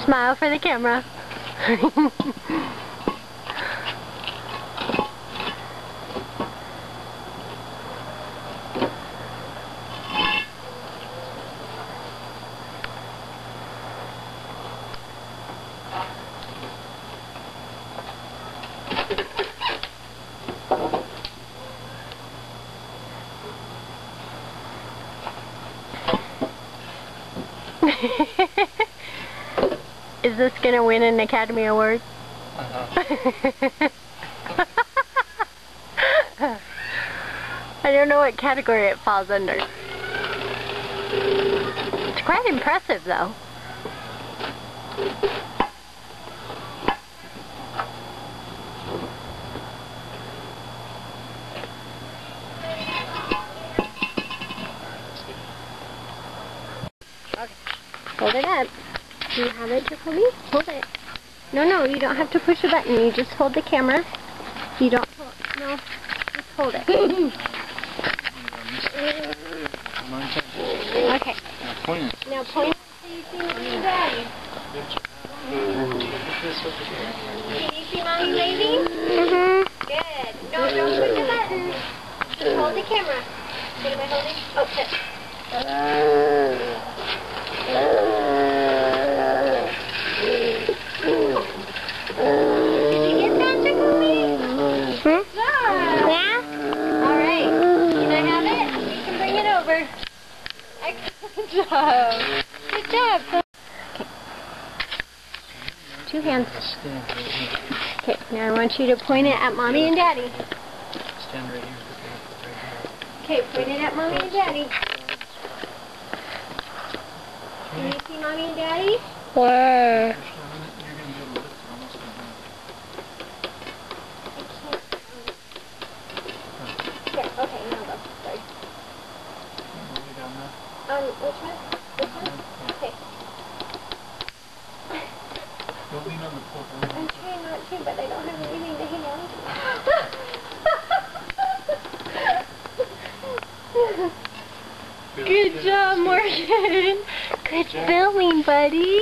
Smile for the camera. Is this gonna win an Academy Award? I don't know what category it falls under. It's quite impressive though. Okay. Hold it up. Do you have it, Jacoby? Hold it. No, you don't have to push a button. You just hold the camera. You don't hold, no, just hold it. Okay. Now point it so you see Mommy and Daddy. Can you see Mommy waving? Good. No, don't push a button. Just hold the camera. What am I holding? Oh, touch. Did you get that, Jacoby? Good job. Yeah? Alright. Can I have it? You can bring it over. Excellent job. Good job. Okay. 2 hands. Okay, now I want you to point it at Mommy and Daddy. Stand right here. Okay, point it at Mommy and Daddy. Can you see Mommy and Daddy? Where? Yeah, okay, now go. Sorry. Which one? This one? Okay. Don't lean on the pole. I'm trying not to, but I don't have anything to hang on. Good job, Morgan. Good filming, buddy.